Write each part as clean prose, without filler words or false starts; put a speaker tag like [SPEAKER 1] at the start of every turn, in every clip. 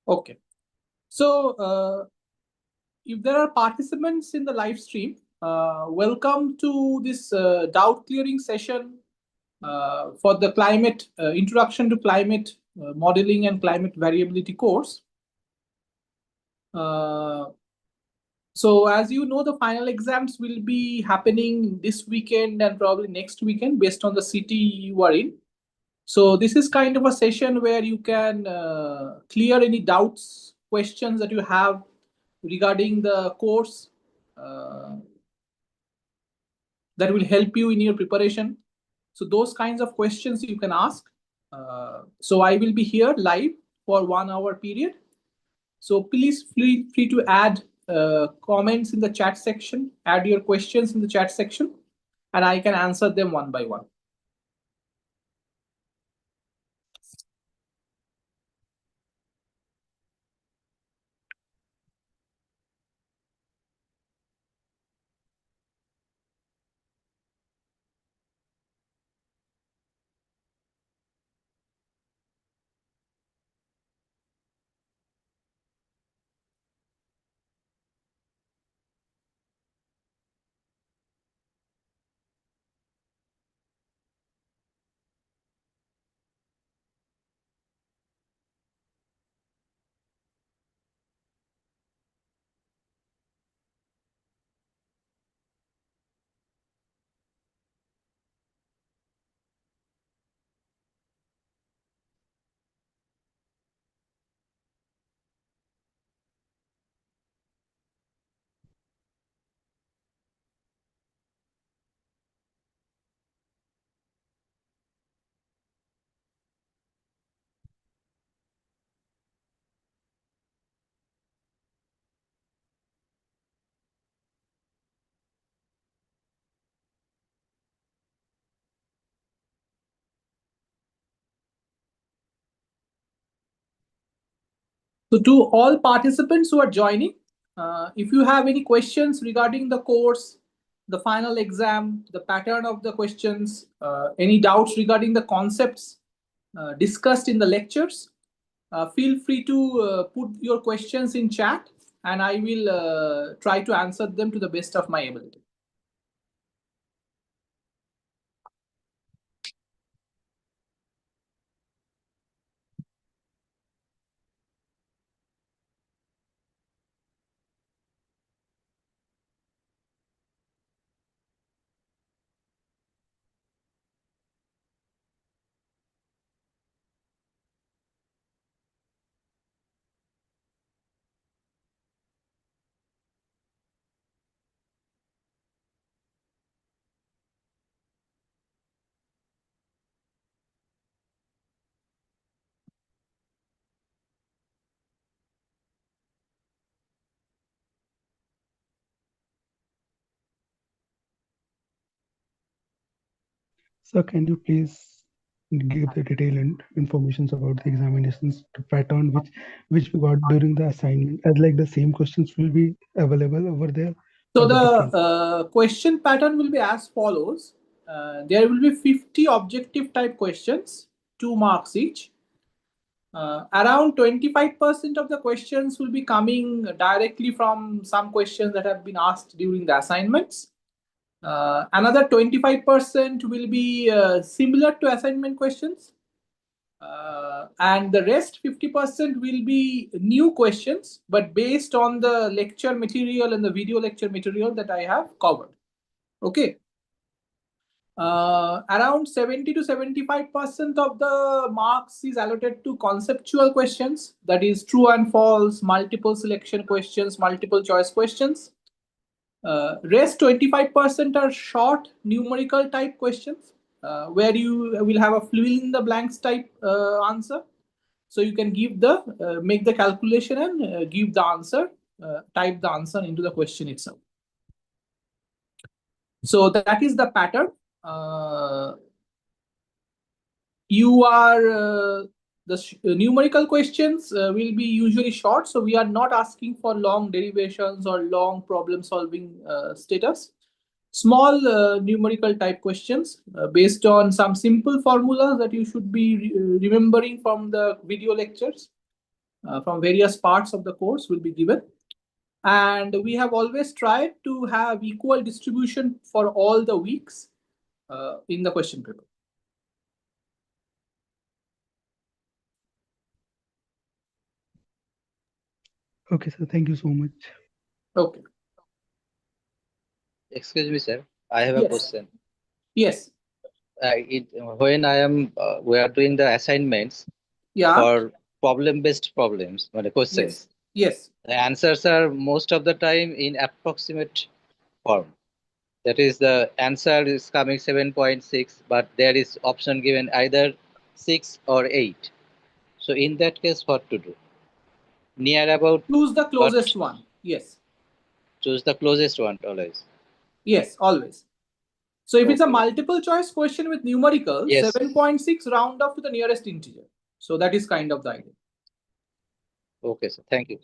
[SPEAKER 1] Okay. So if there are participants in the live stream, welcome to this doubt clearing session for the climate introduction to climate modeling and climate variability course. So as you know, the final exams will be happening this weekend and probably next weekend based on the city you are in. So this is kind of a session where you can clear any doubts, questions that you have regarding the course that will help you in your preparation. So those kinds of questions you can ask. So I will be here live for 1 hour period. So please feel free to add comments in the chat section, add your questions in the chat section, and I can answer them one by one. So to all participants who are joining, if you have any questions regarding the course, the final exam, the pattern of the questions, any doubts regarding the concepts discussed in the lectures, feel free to put your questions in chat and I will try to answer them to the best of my ability.
[SPEAKER 2] So can you please give the detailed information about the examinations, the pattern which we got during the assignment, as like the same questions will be available over there?
[SPEAKER 1] So
[SPEAKER 2] The different
[SPEAKER 1] the question pattern will be as follows. There will be 50 objective type questions, 2 marks each. Around 25% of the questions will be coming directly from some questions that have been asked during the assignments. Another 25% will be similar to assignment questions. And the rest 50% will be new questions, but based on the lecture material and the video lecture material that I have covered. Okay. Around 70 to 75% of the marks is allocated to conceptual questions, that is true and false, multiple selection questions, multiple choice questions. Rest 25% are short numerical type questions where you will have a fill in the blanks type answer. So you can give the make the calculation and give the answer, type the answer into the question itself. So that is the pattern. You are the numerical questions will be usually short, so we are not asking for long derivations or long problem solving status. Small numerical type questions based on some simple formulas that you should be remembering from the video lectures. from various parts of the course will be given. And we have always tried to have equal distribution for all the weeks in the question paper.
[SPEAKER 2] Okay, sir. Thank you so much.
[SPEAKER 1] Okay.
[SPEAKER 3] Excuse me, sir. I have a
[SPEAKER 1] Yes.
[SPEAKER 3] question.
[SPEAKER 1] Yes.
[SPEAKER 3] When we are doing the assignments
[SPEAKER 1] Yeah.
[SPEAKER 3] for problem-based problems, questions,
[SPEAKER 1] Yes.
[SPEAKER 3] the answers are most of the time in approximate form. That is, the answer is coming 7.6, but there is option given either 6 or 8. So in that case, what to do? Near about,
[SPEAKER 1] Choose the
[SPEAKER 3] but
[SPEAKER 1] closest one. Yes.
[SPEAKER 3] choose the closest one always.
[SPEAKER 1] Yes, always. So if it's a
[SPEAKER 3] Okay.
[SPEAKER 1] multiple choice question with numericals,
[SPEAKER 3] Yes.
[SPEAKER 1] 7.6 round up to the nearest integer. So that is kind of the idea.
[SPEAKER 3] Okay, sir. Thank you.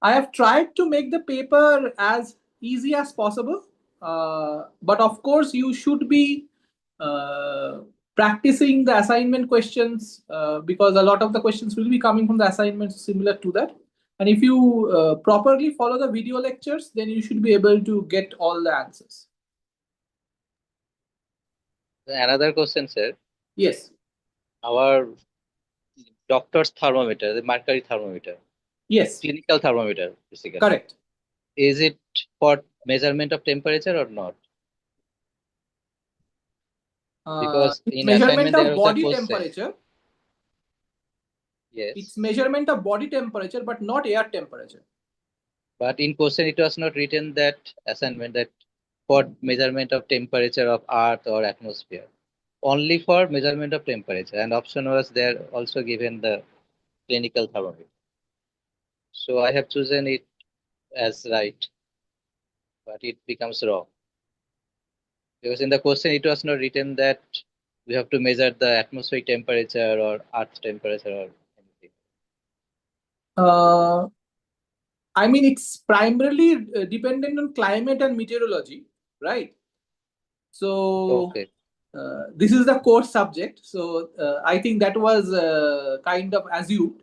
[SPEAKER 1] I have tried to make the paper as easy as possible. But of course, you should be practicing the assignment questions because a lot of the questions will be coming from the assignments similar to that. And if you properly follow the video lectures, then you should be able to get all the answers.
[SPEAKER 3] Another question, sir.
[SPEAKER 1] Yes.
[SPEAKER 3] Our doctor's thermometer, the mercury thermometer,
[SPEAKER 1] Yes.
[SPEAKER 3] clinical thermometer, basically.
[SPEAKER 1] Correct.
[SPEAKER 3] Is it for measurement of temperature or not? Because
[SPEAKER 1] It's
[SPEAKER 3] in
[SPEAKER 1] measurement
[SPEAKER 3] assignment there
[SPEAKER 1] of
[SPEAKER 3] was a
[SPEAKER 1] body
[SPEAKER 3] question.
[SPEAKER 1] temperature.
[SPEAKER 3] Yes.
[SPEAKER 1] It's measurement of body temperature, but not air temperature.
[SPEAKER 3] But in question it was not written that assignment that for measurement of temperature of earth or atmosphere. Only for measurement of temperature. And option was there also given the clinical thermometer. So I have chosen it as right, but it becomes wrong. Because in the question it was not written that we have to measure the atmospheric temperature or earth temperature or anything.
[SPEAKER 1] Uh, I mean, it's primarily dependent on climate and meteorology, right? So
[SPEAKER 3] Okay.
[SPEAKER 1] this is the core subject. So I think that was kind of assumed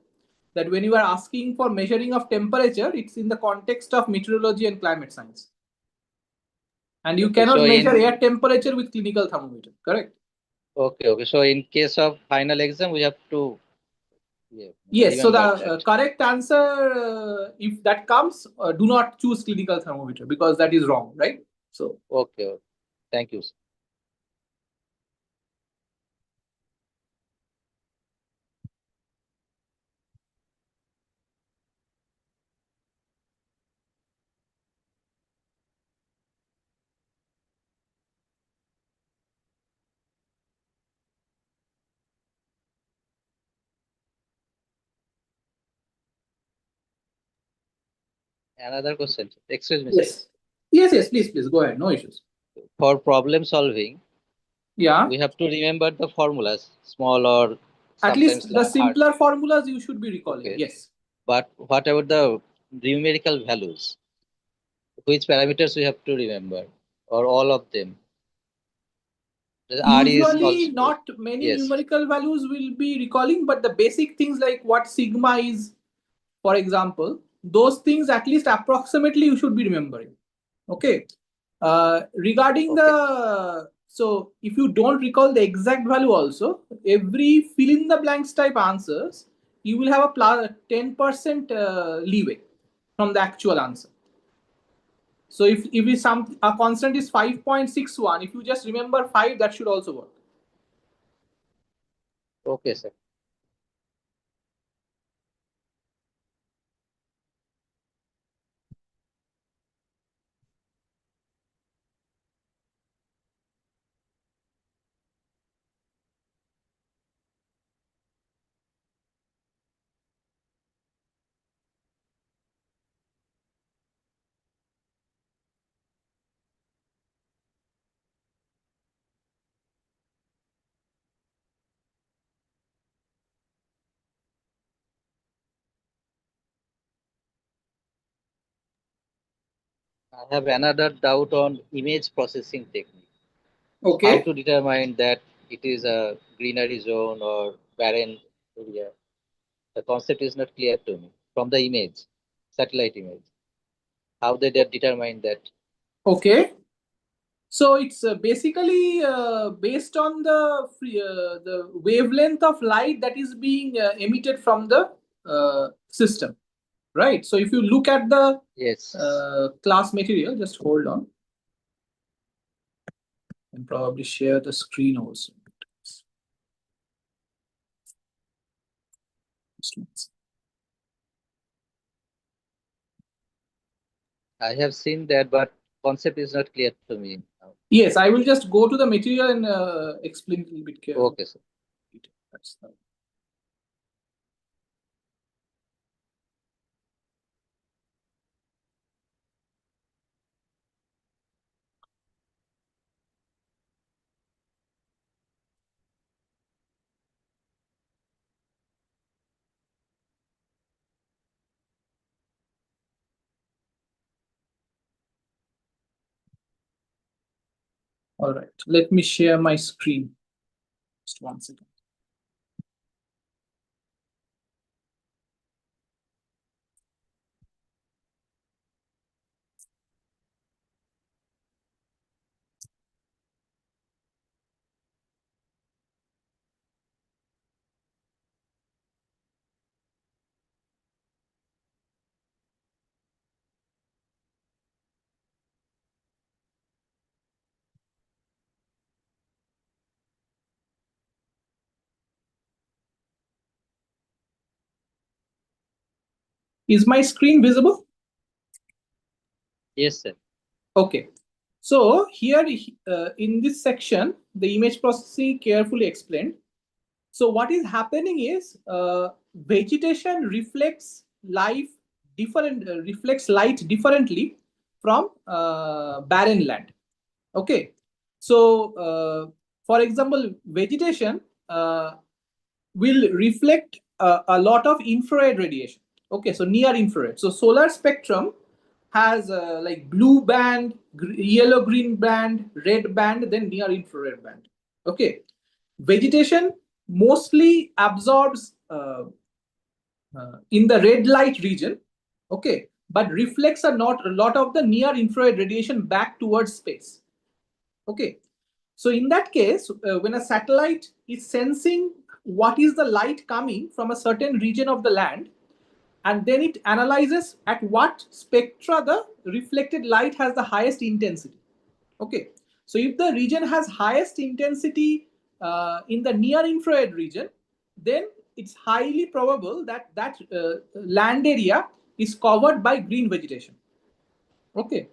[SPEAKER 1] that when you are asking for measuring of temperature, it's in the context of meteorology and climate science. And you
[SPEAKER 3] Okay,
[SPEAKER 1] cannot
[SPEAKER 3] so
[SPEAKER 1] measure
[SPEAKER 3] in
[SPEAKER 1] air temperature with clinical thermometer, correct?
[SPEAKER 3] okay. So in case of final exam, we have to
[SPEAKER 1] Yes, so the
[SPEAKER 3] remember that.
[SPEAKER 1] correct answer, if that comes, do not choose clinical thermometer because that is wrong, right? So,
[SPEAKER 3] Okay. Thank you, sir. Another question. Excuse me, sir.
[SPEAKER 1] yes. Yes, please, go ahead. No issues.
[SPEAKER 3] For problem solving,
[SPEAKER 1] Yeah,
[SPEAKER 3] we have to remember the formulas, small or
[SPEAKER 1] at
[SPEAKER 3] sometimes
[SPEAKER 1] least the
[SPEAKER 3] hard.
[SPEAKER 1] simpler formulas you should be recalling.
[SPEAKER 3] Okay.
[SPEAKER 1] Yes.
[SPEAKER 3] But what about the numerical values? Which parameters we have to remember, or all of them? The R is
[SPEAKER 1] Usually,
[SPEAKER 3] also
[SPEAKER 1] not many
[SPEAKER 3] yes.
[SPEAKER 1] numerical values will be recalling, but the basic things like what sigma is, for example, those things at least approximately you should be remembering. Okay. Regarding
[SPEAKER 3] Okay.
[SPEAKER 1] so if you don't recall the exact value also, every fill in the blanks type answers, you will have a plus 10% leeway from the actual answer. So if a constant is 5.61, if you just remember 5, that should also work.
[SPEAKER 3] Okay, sir. I have another doubt on image processing technique. How
[SPEAKER 1] Okay.
[SPEAKER 3] to determine that it is a greenery zone or barren area? The concept is not clear to me from the image, satellite image. How they determine that?
[SPEAKER 1] Okay. So it's basically based on the wavelength of light that is being emitted from the system, right? So if you look at the
[SPEAKER 3] Yes.
[SPEAKER 1] class material, just hold on, and probably share the screen also.
[SPEAKER 3] I have seen that, but concept is not clear to me now.
[SPEAKER 1] Yes, I will just go to the material and explain a little bit carefully.
[SPEAKER 3] Okay, sir.
[SPEAKER 1] That's the... All right, let me share my screen. Just 1 second. Is my screen visible?
[SPEAKER 3] Yes, sir.
[SPEAKER 1] Okay. So here in this section, the image processing carefully explained. So what is happening is vegetation reflects light differently from barren land. Okay. So for example, vegetation will reflect a lot of infrared radiation. Okay, so near infrared. So solar spectrum has like blue band, yellow green band, red band, then near infrared band. Okay, vegetation mostly absorbs in the red light region. Okay, but reflects a lot of the near infrared radiation back towards space. Okay, so in that case, when a satellite is sensing what is the light coming from a certain region of the land, and then it analyzes at what spectra the reflected light has the highest intensity. Okay, so if the region has highest intensity in the near infrared region, then it's highly probable that that land area is covered by green vegetation. Okay,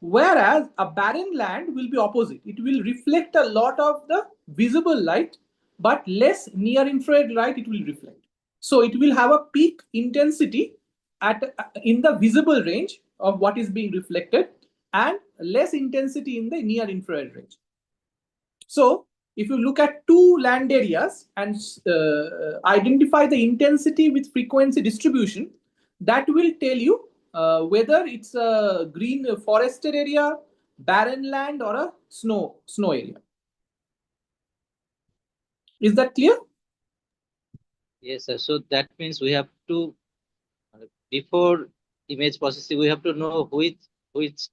[SPEAKER 1] whereas a barren land will be opposite. It will reflect a lot of the visible light, but less near infrared light it will reflect. So it will have a peak intensity at in the visible range of what is being reflected, and less intensity in the near infrared range. So if you look at two land areas and identify the intensity with frequency distribution, that will tell you whether it's a green forested area, barren land, or a snow area. Is that clear?
[SPEAKER 3] Yes, sir. So that means we have to, before image processing, we have to know which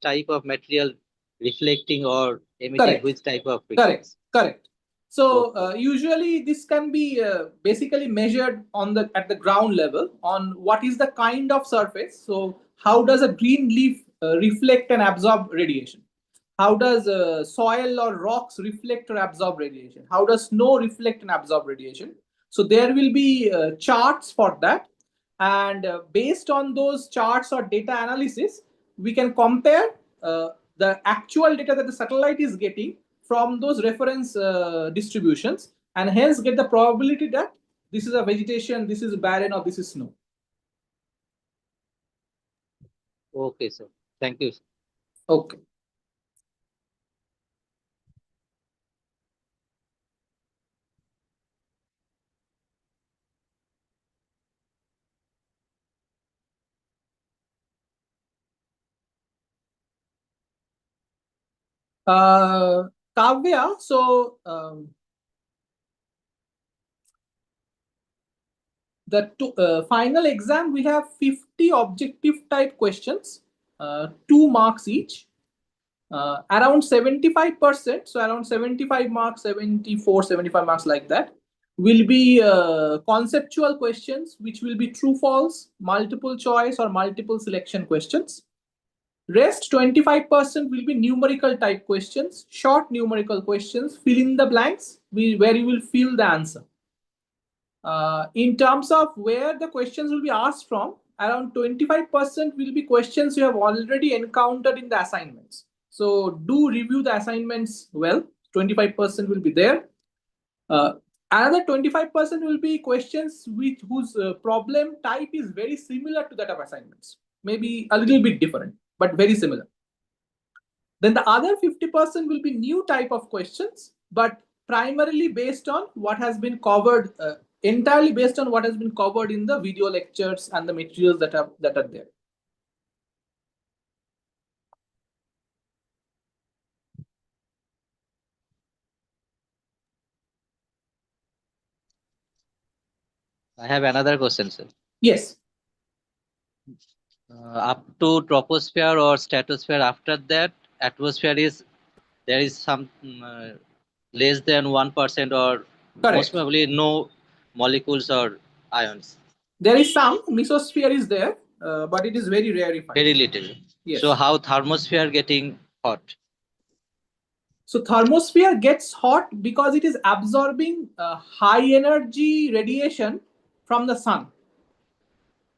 [SPEAKER 3] type of material reflecting or emitting
[SPEAKER 1] Correct.
[SPEAKER 3] which type of
[SPEAKER 1] Correct.
[SPEAKER 3] frequency.
[SPEAKER 1] Correct. So
[SPEAKER 3] Okay.
[SPEAKER 1] usually this can be basically measured on the at the ground level on what is the kind of surface. So how does a green leaf reflect and absorb radiation? How does soil or rocks reflect or absorb radiation? How does snow reflect and absorb radiation? So there will be charts for that, and based on those charts or data analysis, we can compare the actual data that the satellite is getting from those reference distributions, and hence get the probability that this is a vegetation, this is barren, or this is snow.
[SPEAKER 3] Okay, sir. Thank you, sir.
[SPEAKER 1] Okay. Kavya, so the final exam, we have 50 objective type questions, 2 marks each. Around 75%, so around 75 marks, 74, 75 marks like that, will be conceptual questions, which will be true, false, multiple choice or multiple selection questions. Rest 25% will be numerical type questions, short numerical questions, fill in the blanks, where you will fill the answer. In terms of where the questions will be asked from, around 25% will be questions you have already encountered in the assignments. So do review the assignments well. 25% will be there. Another 25% will be questions whose problem type is very similar to that of assignments. Maybe a little bit different, but very similar. Then the other 50% will be new type of questions, but primarily based on what has been covered, entirely based on what has been covered in the video lectures and the materials that are there.
[SPEAKER 3] I have another question, sir.
[SPEAKER 1] Yes.
[SPEAKER 3] Up to troposphere or stratosphere, after that, atmosphere is there is some less than 1% or
[SPEAKER 1] Correct.
[SPEAKER 3] most probably no molecules or ions.
[SPEAKER 1] There is some mesosphere is there, but it is very rarefied.
[SPEAKER 3] Very little.
[SPEAKER 1] Yes.
[SPEAKER 3] So how thermosphere getting hot?
[SPEAKER 1] So thermosphere gets hot because it is absorbing high energy radiation from the sun.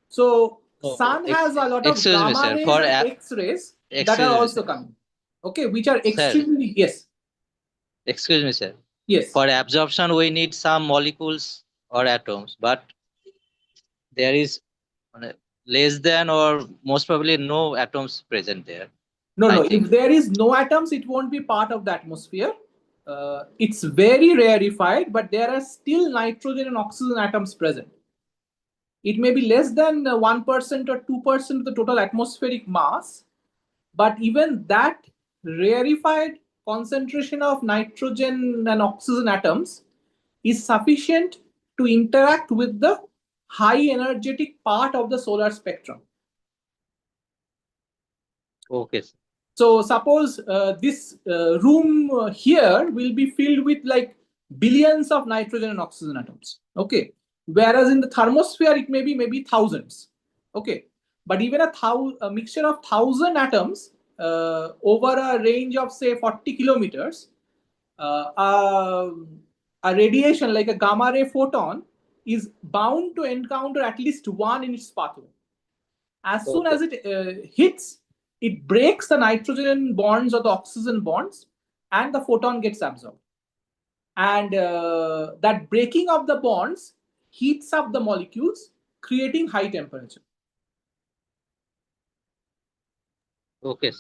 [SPEAKER 1] So sun has a lot of gamma rays and X-rays that are also coming. Okay, which are extremely, sir, yes.
[SPEAKER 3] Excuse me, sir.
[SPEAKER 1] Yes.
[SPEAKER 3] For absorption, we need some molecules or atoms, but there is less than or most probably no atoms present there.
[SPEAKER 1] No. If there is no atoms, it won't be part of the atmosphere. It's very rarefied, but there are still nitrogen and oxygen atoms present. It may be less than 1% or 2% of the total atmospheric mass, but even that rarefied concentration of nitrogen and oxygen atoms is sufficient to interact with the high energetic part of the solar spectrum.
[SPEAKER 3] Okay.
[SPEAKER 1] So suppose this room here will be filled with like billions of nitrogen and oxygen atoms. Okay. Whereas in the thermosphere, it may be thousands. Okay. But even a mixture of 1,000 atoms over a range of say 40 kilometers, a radiation like a gamma ray photon is bound to encounter at least one in its pathway. As soon as it hits, it breaks the nitrogen bonds or the oxygen bonds, and the photon gets absorbed. And that breaking of the bonds heats up the molecules, creating high temperature.
[SPEAKER 3] Okay.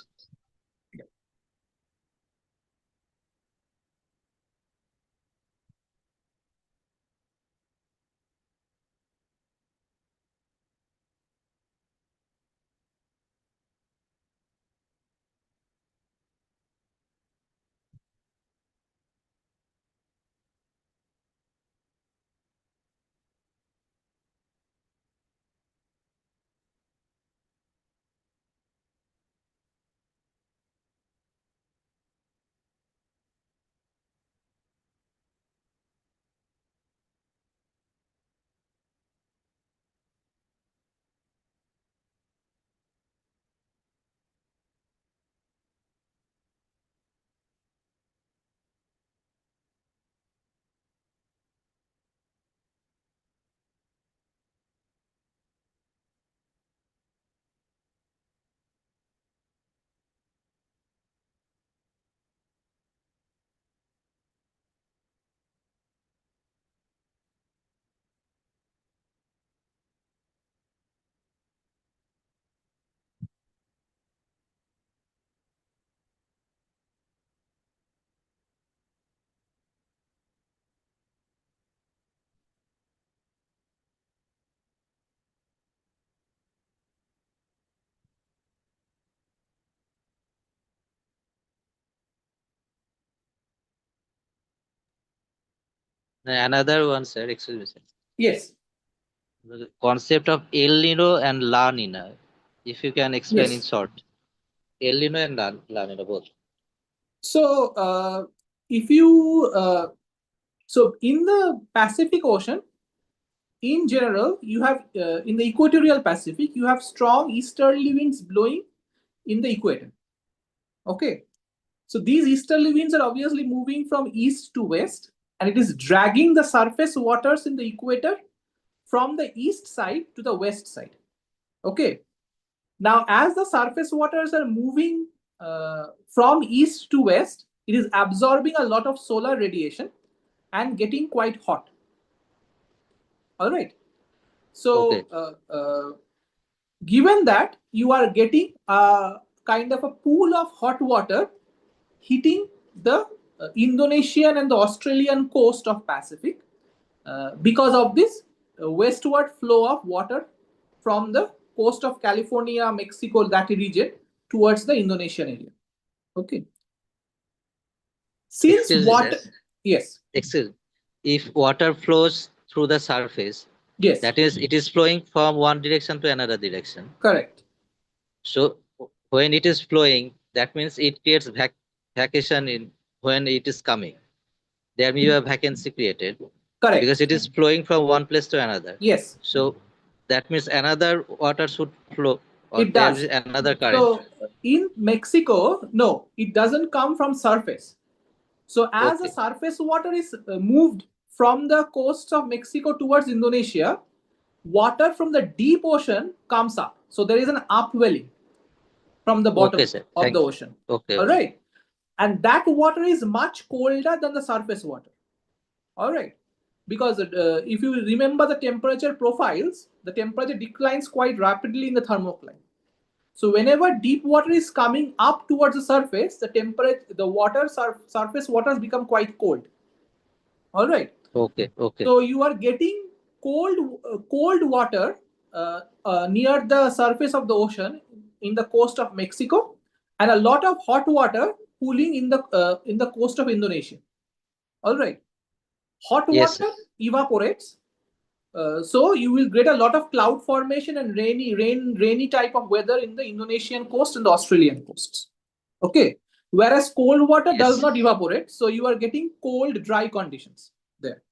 [SPEAKER 3] Another one, sir. Excuse me, sir.
[SPEAKER 1] Yes.
[SPEAKER 3] The concept of El Nino and La Nina. If you can explain in
[SPEAKER 1] Yes.
[SPEAKER 3] short. El Nino and La Nina both.
[SPEAKER 1] So if you so in the Pacific Ocean, in general, you have in the equatorial Pacific, you have strong easterly winds blowing in the equator. Okay. So these easterly winds are obviously moving from east to west, and it is dragging the surface waters in the equator from the east side to the west side. Okay. Now, as the surface waters are moving from east to west, it is absorbing a lot of solar radiation and getting quite hot. All right. So,
[SPEAKER 3] Okay.
[SPEAKER 1] given that you are getting a kind of a pool of hot water hitting the Indonesian and the Australian coast of Pacific because of this westward flow of water from the coast of California, Mexico, that region towards the Indonesian area. Okay. Since
[SPEAKER 3] Excuse me, sir.
[SPEAKER 1] water, yes,
[SPEAKER 3] Excuse. If water flows through the surface,
[SPEAKER 1] yes,
[SPEAKER 3] that is, it is flowing from one direction to another direction.
[SPEAKER 1] correct,
[SPEAKER 3] So when it is flowing, that means it creates vacation in when it is coming. There you have vacancy created because
[SPEAKER 1] correct,
[SPEAKER 3] it is flowing from one place to another.
[SPEAKER 1] yes,
[SPEAKER 3] So that means another water should flow, or
[SPEAKER 1] it
[SPEAKER 3] there
[SPEAKER 1] does.
[SPEAKER 3] is another current.
[SPEAKER 1] So in Mexico, no, it doesn't come from surface. So as the
[SPEAKER 3] Okay.
[SPEAKER 1] surface water is moved from the coast of Mexico towards Indonesia, water from the deep ocean comes up. So there is an upwelling from the
[SPEAKER 3] Okay,
[SPEAKER 1] bottom
[SPEAKER 3] sir.
[SPEAKER 1] of the
[SPEAKER 3] Thank you.
[SPEAKER 1] ocean.
[SPEAKER 3] Okay.
[SPEAKER 1] All
[SPEAKER 3] Okay.
[SPEAKER 1] right. And that water is much colder than the surface water. All right. Because if you remember the temperature profiles, the temperature declines quite rapidly in the thermocline. So whenever deep water is coming up towards the surface, the temperature, the water surface waters become quite cold. All right.
[SPEAKER 3] Okay. Okay.
[SPEAKER 1] So you are getting cold water near the surface of the ocean in the coast of Mexico, and a lot of hot water cooling in the coast of Indonesia. All right. Hot
[SPEAKER 3] Yes, sir.
[SPEAKER 1] water evaporates, so you will get a lot of cloud formation and rainy type of weather in the Indonesian coast and the Australian coasts. Okay. Whereas cold water does
[SPEAKER 3] Yes.
[SPEAKER 1] not evaporate, so you are getting cold, dry conditions there.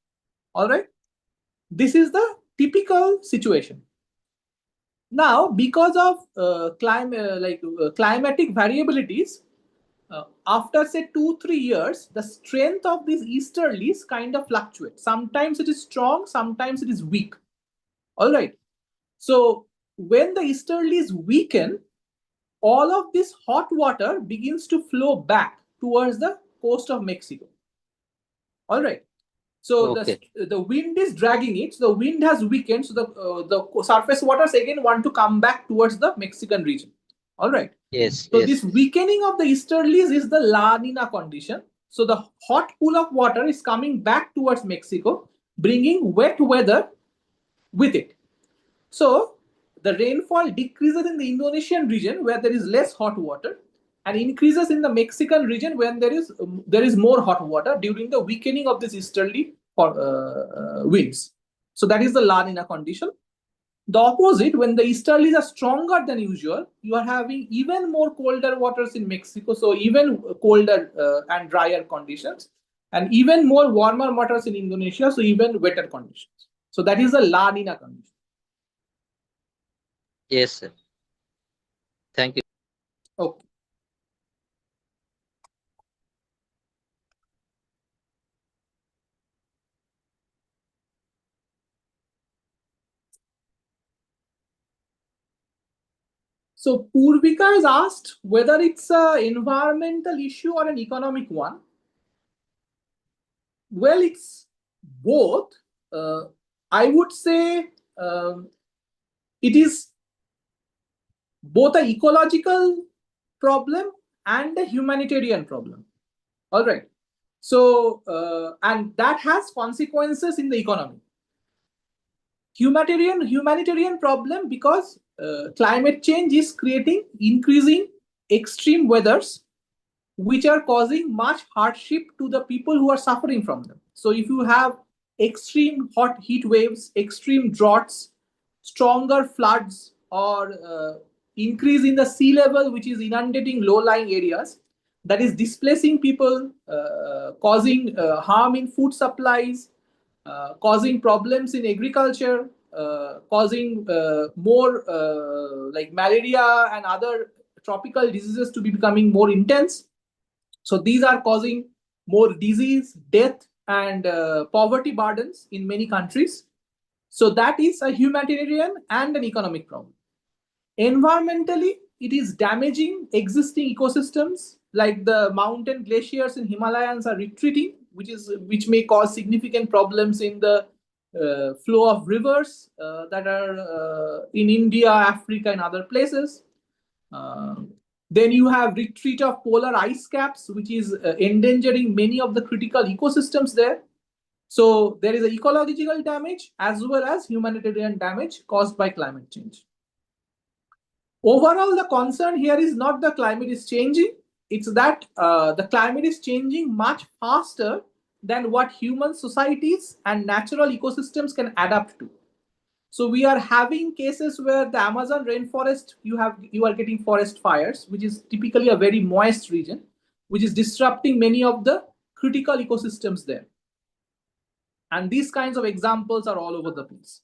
[SPEAKER 1] All right. This is the typical situation. Now, because of climatic variabilities, after say 2-3 years, the strength of these easterlies kind of fluctuates. Sometimes it is strong, sometimes it is weak. All right. So when the easterlies weaken, all of this hot water begins to flow back towards the coast of Mexico. All right. So
[SPEAKER 3] Okay.
[SPEAKER 1] the wind is dragging it. So the wind has weakened. So the surface waters again want to come back towards the Mexican region. All right.
[SPEAKER 3] Yes.
[SPEAKER 1] So
[SPEAKER 3] Yes.
[SPEAKER 1] this weakening of the easterlies is the La Nina condition. So the hot pool of water is coming back towards Mexico, bringing wet weather with it. So the rainfall decreases in the Indonesian region where there is less hot water, and increases in the Mexican region when there is more hot water during the weakening of this easterly winds. So that is the La Nina condition. The opposite, when the easterlies are stronger than usual, you are having even more colder waters in Mexico, so even colder and drier conditions, and even more warmer waters in Indonesia, so even wetter conditions. So that is the La Nina condition.
[SPEAKER 3] Yes, sir. Thank you.
[SPEAKER 1] Okay. So Purvika is asked whether it's an environmental issue or an economic one. Well, it's both. I would say it is both an ecological problem and a humanitarian problem. All right. So, and that has consequences in the economy. Humanitarian problem because climate change is creating increasing extreme weathers which are causing much hardship to the people who are suffering from them. So if you have extreme hot heat waves, extreme droughts, stronger floods, or increase in the sea level, which is inundating low-lying areas, that is displacing people, causing harm in food supplies, causing problems in agriculture, causing more like malaria and other tropical diseases to be becoming more intense. So these are causing more disease, death, and poverty burdens in many countries. So that is a humanitarian and an economic problem. Environmentally, it is damaging existing ecosystems, like the mountain glaciers in Himalayas are retreating, which may cause significant problems in the flow of rivers that are in India, Africa, and other places. Uh, then you have retreat of polar ice caps, which is endangering many of the critical ecosystems there. So there is a ecological damage as well as humanitarian damage caused by climate change. Overall, the concern here is not the climate is changing, it's that the climate is changing much faster than what human societies and natural ecosystems can adapt to. So we are having cases where the Amazon rainforest, you are getting forest fires, which is typically a very moist region, which is disrupting many of the critical ecosystems there. And these kinds of examples are all over the place.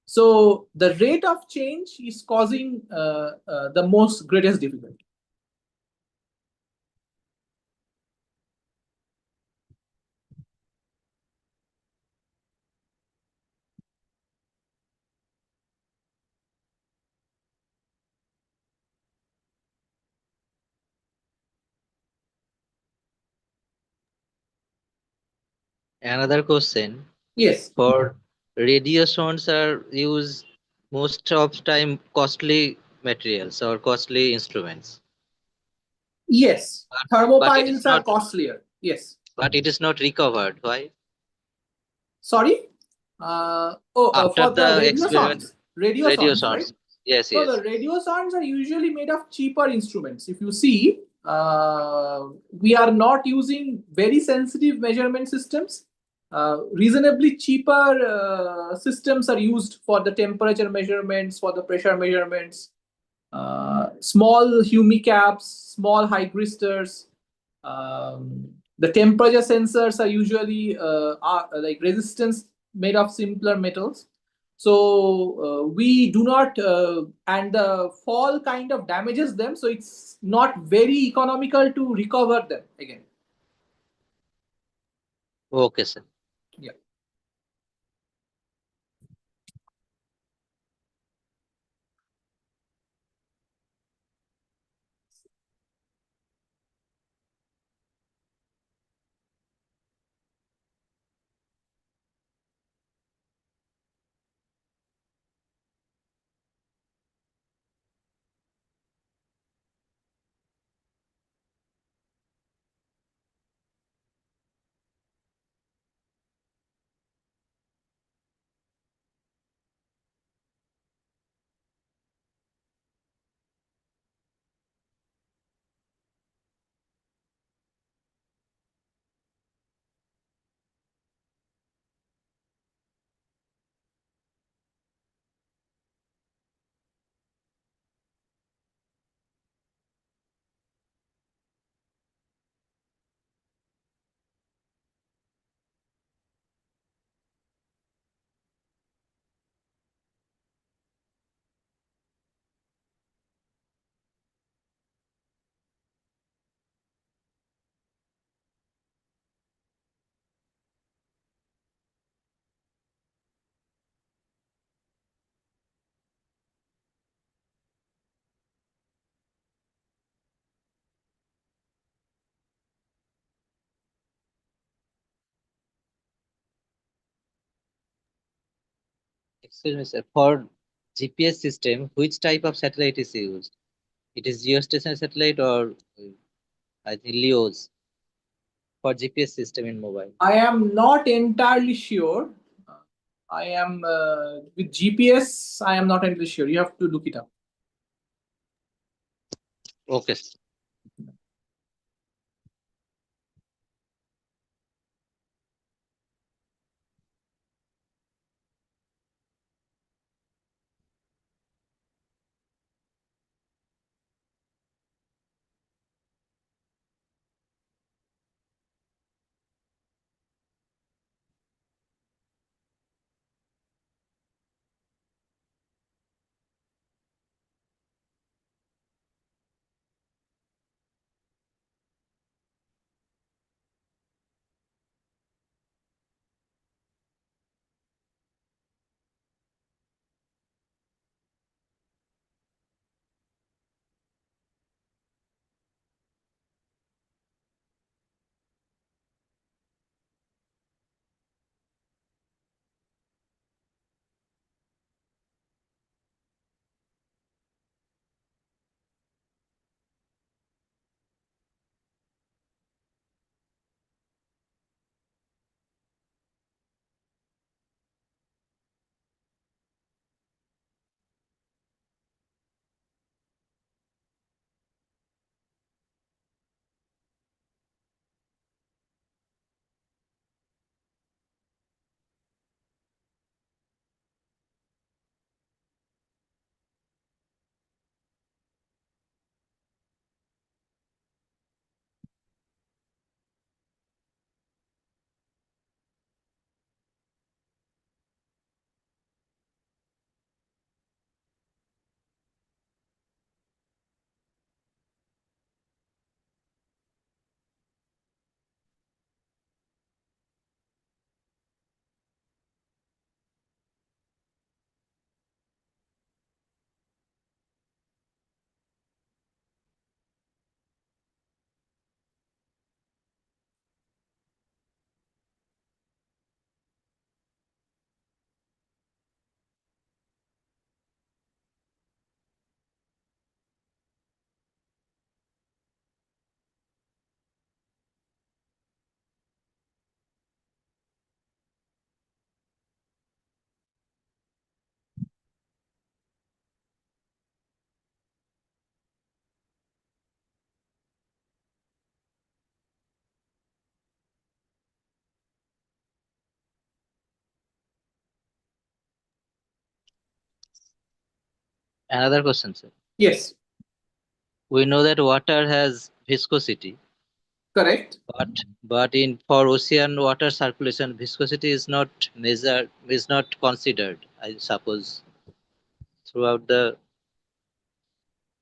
[SPEAKER 1] So the rate of change is causing the most greatest difficulty.
[SPEAKER 3] Another question.
[SPEAKER 1] Yes.
[SPEAKER 3] For radio sounds are used most of time costly materials or costly instruments.
[SPEAKER 1] Yes.
[SPEAKER 3] But it is
[SPEAKER 1] Thermopiles are
[SPEAKER 3] not.
[SPEAKER 1] costlier. Yes.
[SPEAKER 3] But it is not recovered. Why?
[SPEAKER 1] Sorry?
[SPEAKER 3] After
[SPEAKER 1] For the
[SPEAKER 3] the
[SPEAKER 1] radio
[SPEAKER 3] experiment,
[SPEAKER 1] songs. Radio
[SPEAKER 3] radio
[SPEAKER 1] songs, right?
[SPEAKER 3] sounds. Yes,
[SPEAKER 1] No, the
[SPEAKER 3] yes.
[SPEAKER 1] radio songs are usually made of cheaper instruments. If you see, we are not using very sensitive measurement systems. Reasonably cheaper systems are used for the temperature measurements, for the pressure measurements. Small humicaps, small hygristors. The temperature sensors are usually like resistance made of simpler metals. So we do not, and the fall kind of damages them. So it's not very economical to recover them again.
[SPEAKER 3] Okay, sir.
[SPEAKER 1] Yeah.
[SPEAKER 3] Excuse me, sir. For GPS system, which type of satellite is used? It is geostationary satellite or I think LEOs for GPS system in mobile.
[SPEAKER 1] I am not entirely sure. I am with GPS. I am not entirely sure. You have to look it up.
[SPEAKER 3] Okay. Another question, sir.
[SPEAKER 1] Yes,
[SPEAKER 3] We know that water has viscosity,
[SPEAKER 1] correct.
[SPEAKER 3] but in for ocean water circulation, viscosity is not measured, is not considered. I suppose throughout the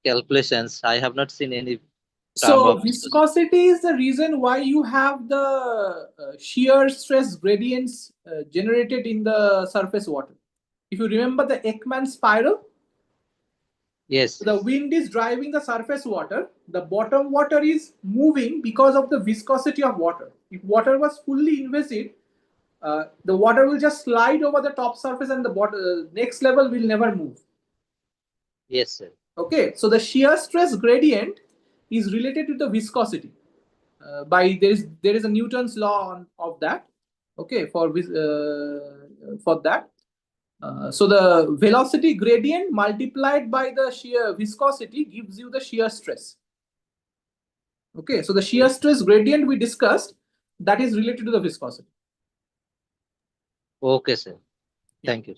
[SPEAKER 3] calculations, I have not seen any term
[SPEAKER 1] So
[SPEAKER 3] of viscosity.
[SPEAKER 1] viscosity is the reason why you have the shear stress gradients generated in the surface water. If you remember the Ekman spiral,
[SPEAKER 3] Yes,
[SPEAKER 1] the wind is driving the surface water. The bottom water is moving because of the viscosity of water. If water was fully invasive, the water will just slide over the top surface and the next level will never move.
[SPEAKER 3] yes, sir.
[SPEAKER 1] Okay, so the shear stress gradient is related to the viscosity. By there is a Newton's law of that. Okay, for that. So the velocity gradient multiplied by the shear viscosity gives you the shear stress. Okay, so the shear stress gradient we discussed, that is related to the viscosity.
[SPEAKER 3] Okay, sir.
[SPEAKER 1] Yeah.
[SPEAKER 3] Thank you.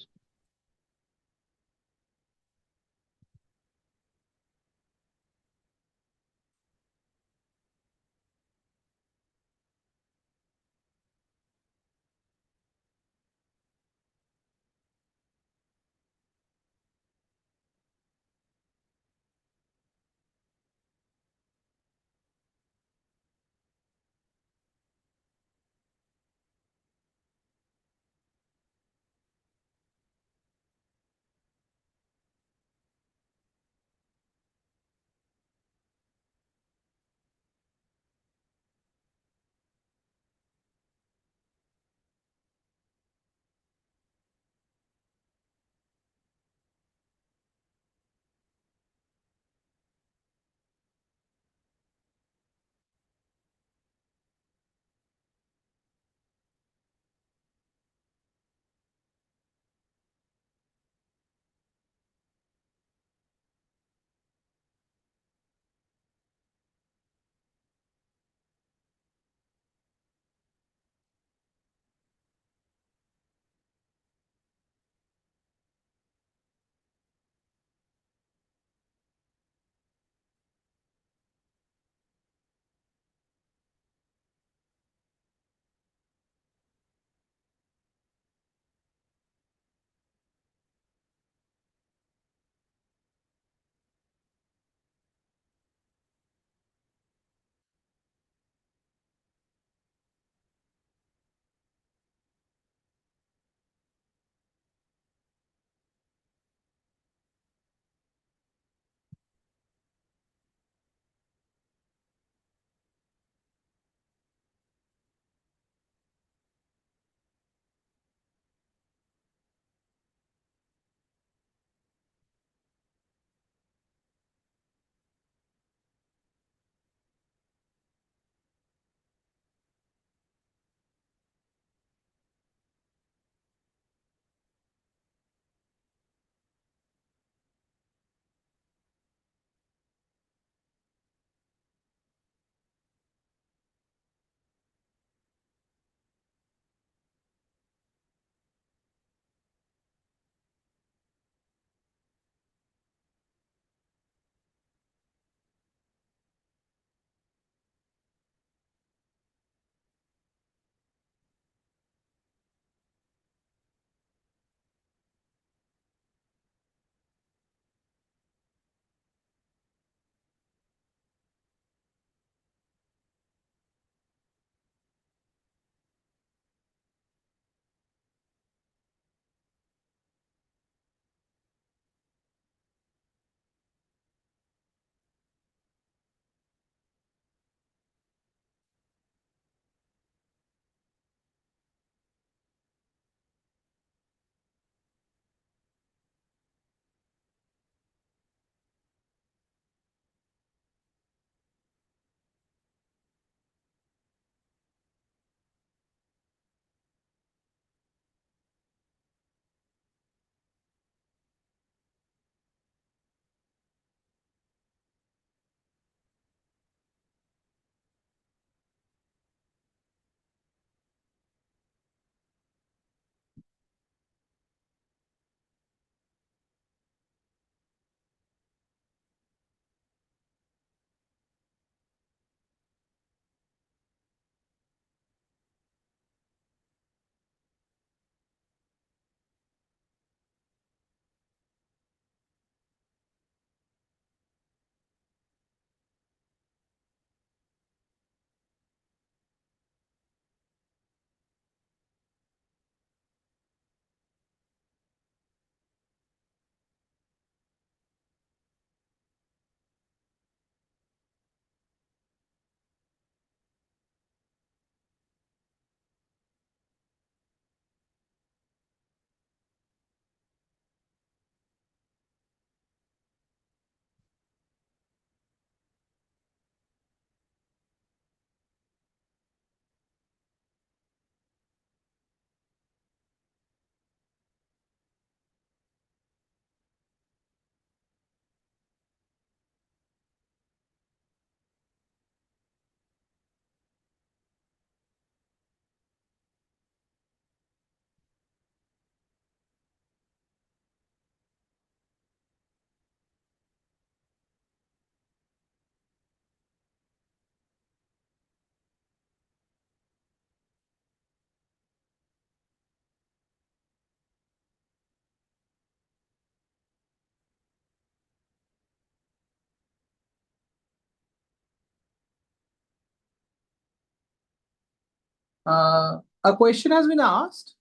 [SPEAKER 1] A question has been asked,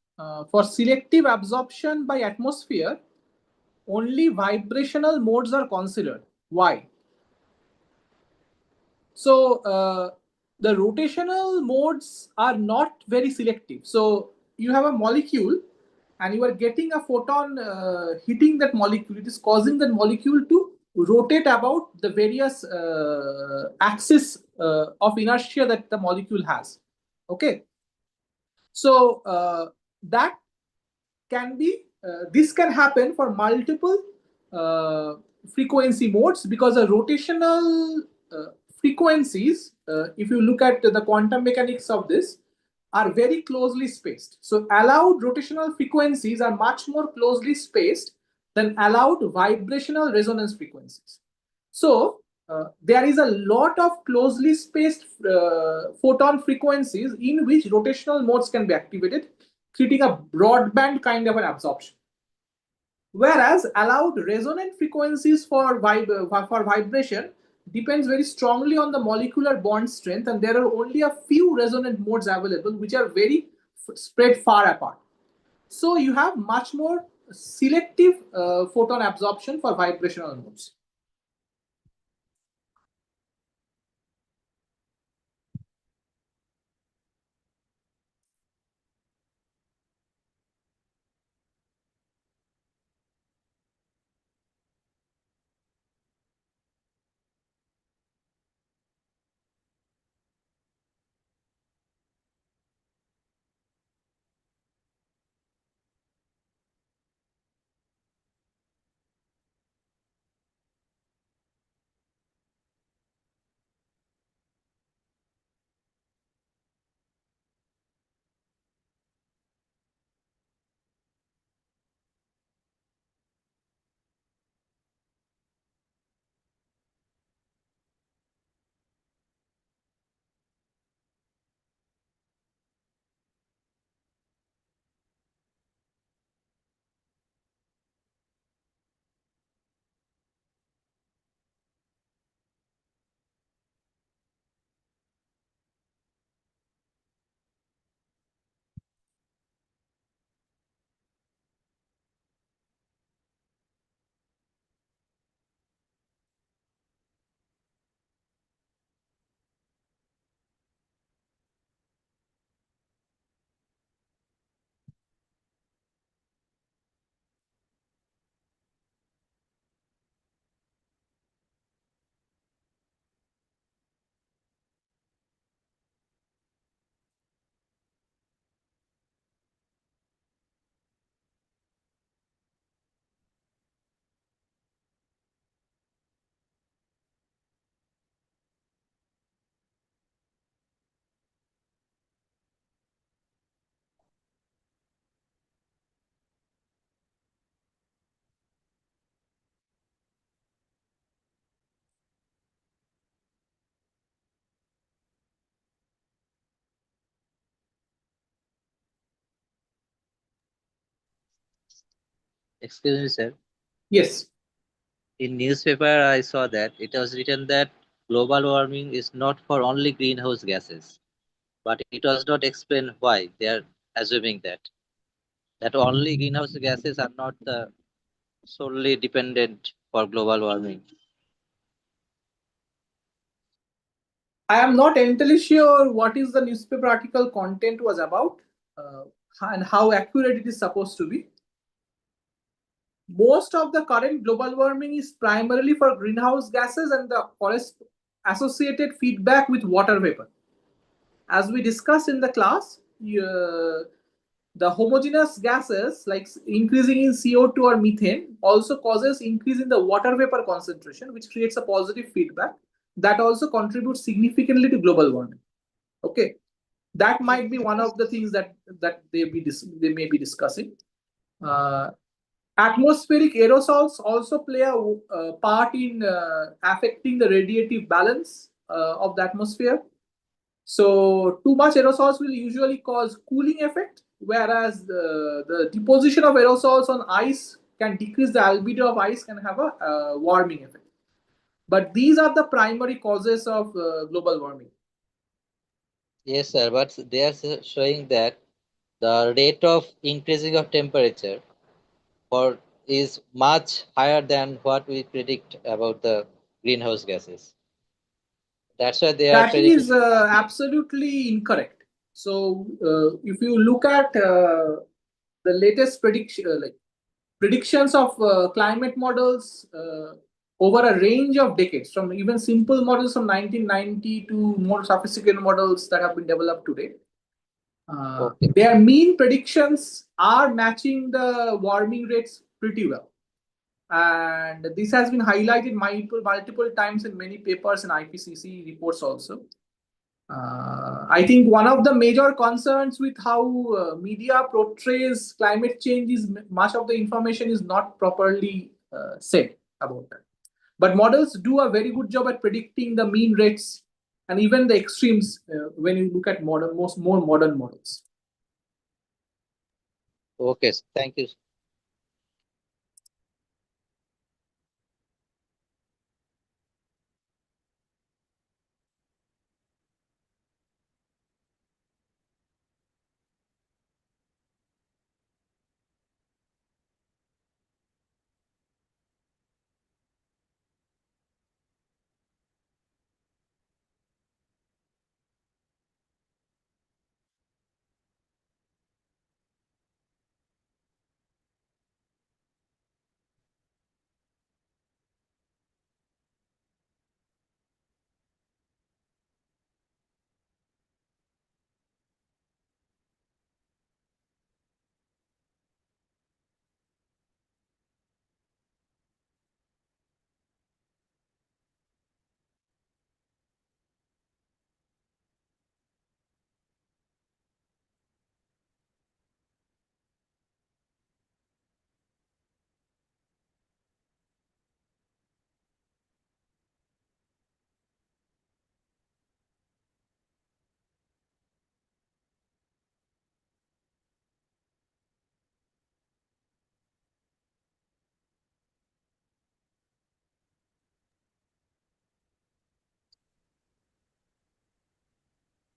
[SPEAKER 1] for selective absorption by atmosphere, only vibrational modes are considered. Why? So the rotational modes are not very selective. So you have a molecule and you are getting a photon hitting that molecule. It is causing that molecule to rotate about the various axis of inertia that the molecule has. Okay. So that can be, this can happen for multiple frequency modes, because the rotational frequencies, if you look at the quantum mechanics of this, are very closely spaced. So allowed rotational frequencies are much more closely spaced than allowed vibrational resonance frequencies. So there is a lot of closely spaced photon frequencies in which rotational modes can be activated, creating a broadband kind of an absorption. Whereas allowed resonant frequencies for vibration depends very strongly on the molecular bond strength, and there are only a few resonant modes available which are very spread far apart. So you have much more selective photon absorption for vibrational modes.
[SPEAKER 3] Excuse me, sir.
[SPEAKER 1] Yes.
[SPEAKER 3] In newspaper, I saw that it was written that global warming is not for only greenhouse gases, but it was not explained why they are assuming that only greenhouse gases are not solely dependent for global warming.
[SPEAKER 1] I am not entirely sure what is the newspaper article content was about, uh, and how accurate it is supposed to be. Most of the current global warming is primarily for greenhouse gases and the associated feedback with water vapor. As we discussed in the class, the homogeneous gases like increasing in CO2 or methane also causes increase in the water vapor concentration, which creates a positive feedback that also contributes significantly to global warming. Okay, that might be one of the things that they may be discussing. Uh, Atmospheric aerosols also play a part in affecting the radiative balance of the atmosphere. So too much aerosols will usually cause cooling effect, whereas the deposition of aerosols on ice can decrease the albedo of ice, can have a warming effect. But these are the primary causes of global warming.
[SPEAKER 3] Yes, sir, but they are showing that the rate of increasing of temperature for is much higher than what we predict about the greenhouse gases. That's why they are
[SPEAKER 1] That
[SPEAKER 3] predicting.
[SPEAKER 1] is absolutely incorrect. So, if you look at the latest predictions of climate models over a range of decades, from even simple models from 1990 to more sophisticated models that have been developed today,
[SPEAKER 3] Okay,
[SPEAKER 1] their mean predictions are matching the warming rates pretty well. And this has been highlighted multiple times in many papers and IPCC reports also. I think one of the major concerns with how media portrays climate change is much of the information is not properly said about that. But models do a very good job at predicting the mean rates and even the extremes when you look at most more modern models.
[SPEAKER 3] okay, thank you.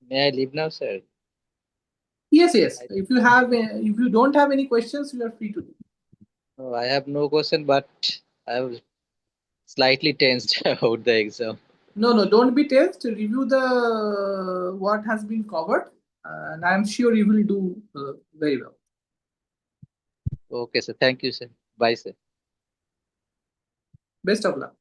[SPEAKER 3] May I leave now, sir?
[SPEAKER 1] Yes, yes.
[SPEAKER 3] I,
[SPEAKER 1] If you don't have any questions, you are free to do.
[SPEAKER 3] no, I have no question, but I was slightly tensed about the exam.
[SPEAKER 1] No, no, don't be tense. Review the what has been covered, and I'm sure you will do very well.
[SPEAKER 3] Okay, sir. Thank you, sir. Bye, sir.
[SPEAKER 1] Best of luck.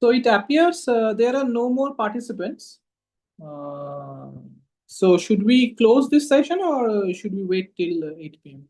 [SPEAKER 1] So it appears there are no more participants. So should we close this session or should we wait till 8 p.m.?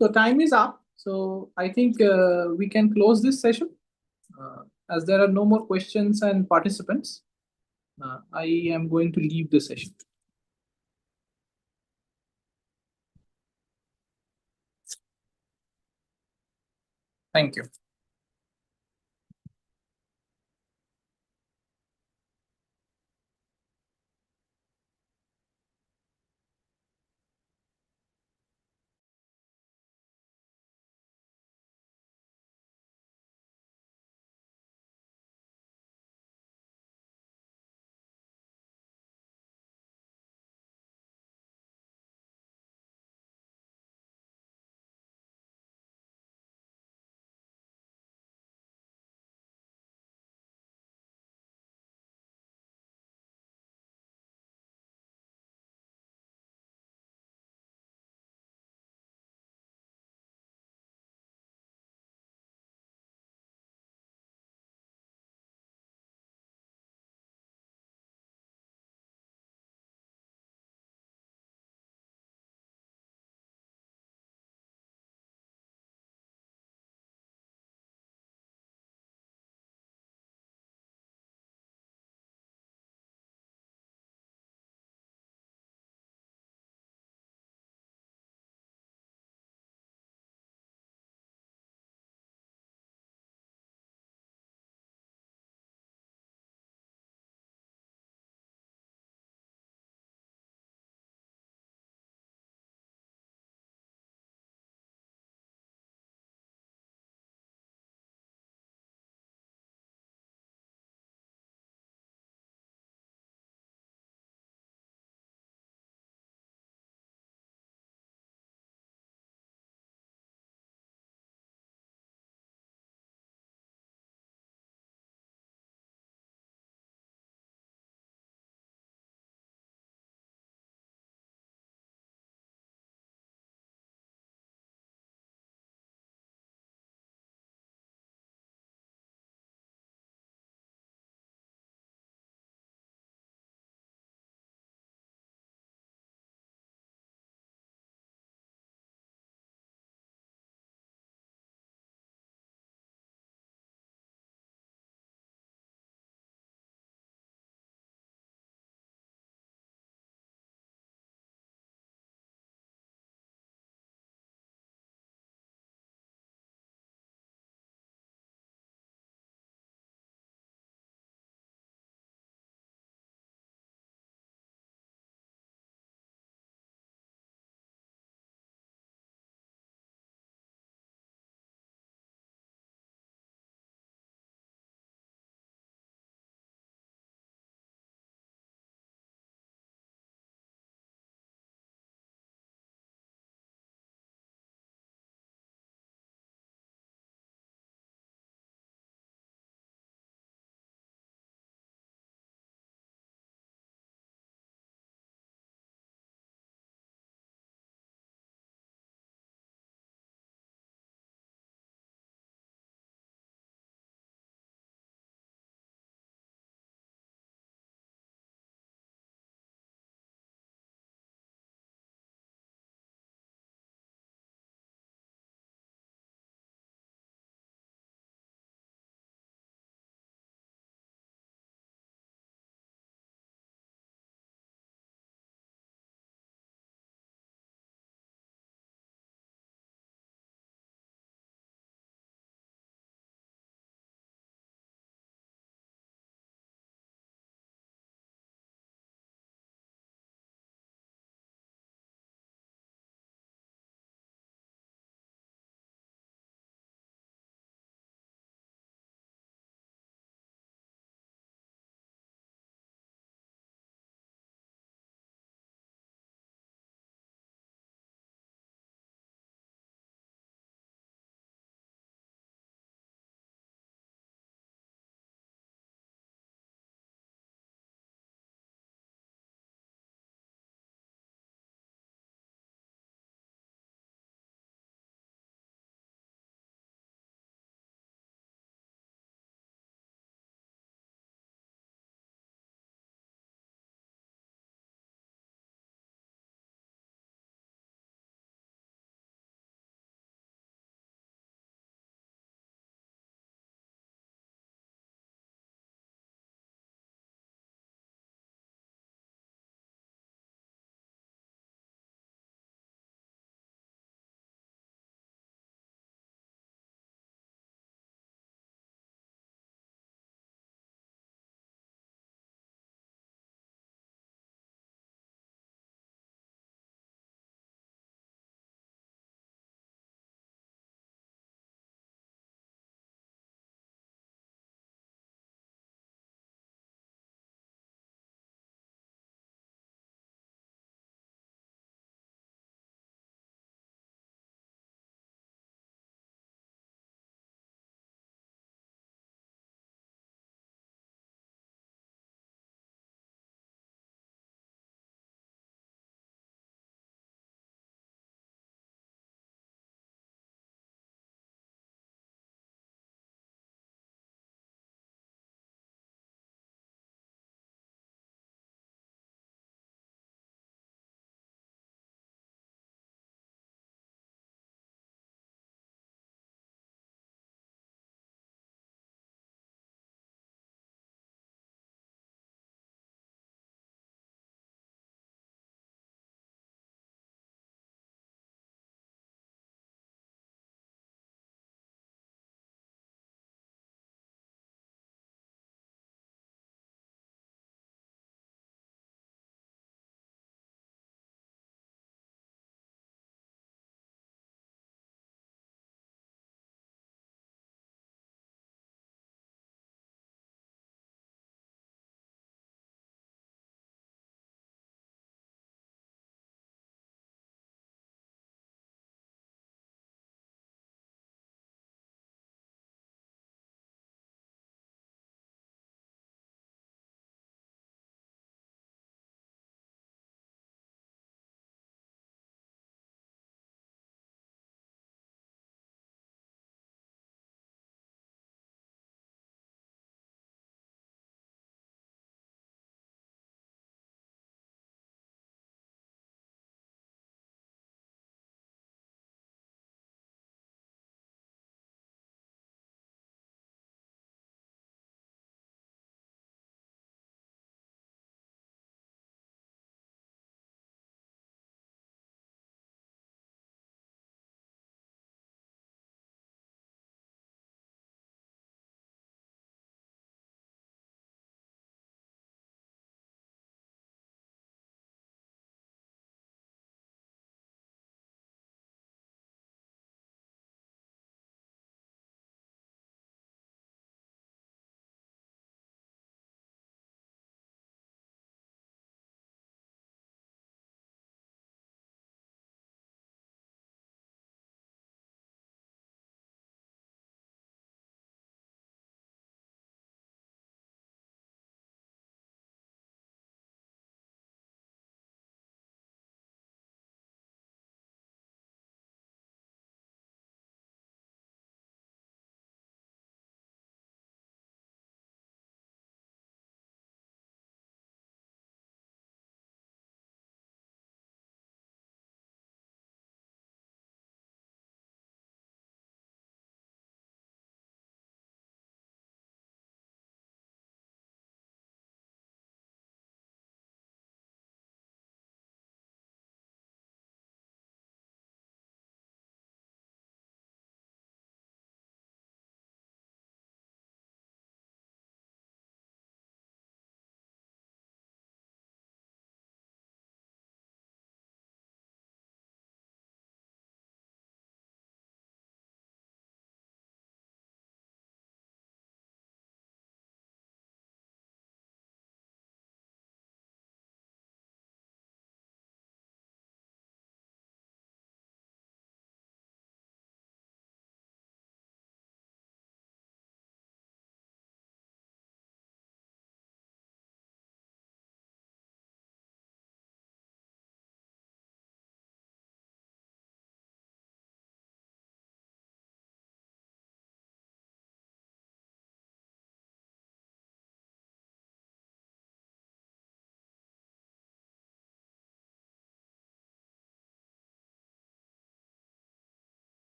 [SPEAKER 1] So time is up. So I think we can close this session as there are no more questions and participants. I am going to leave the session. Thank you.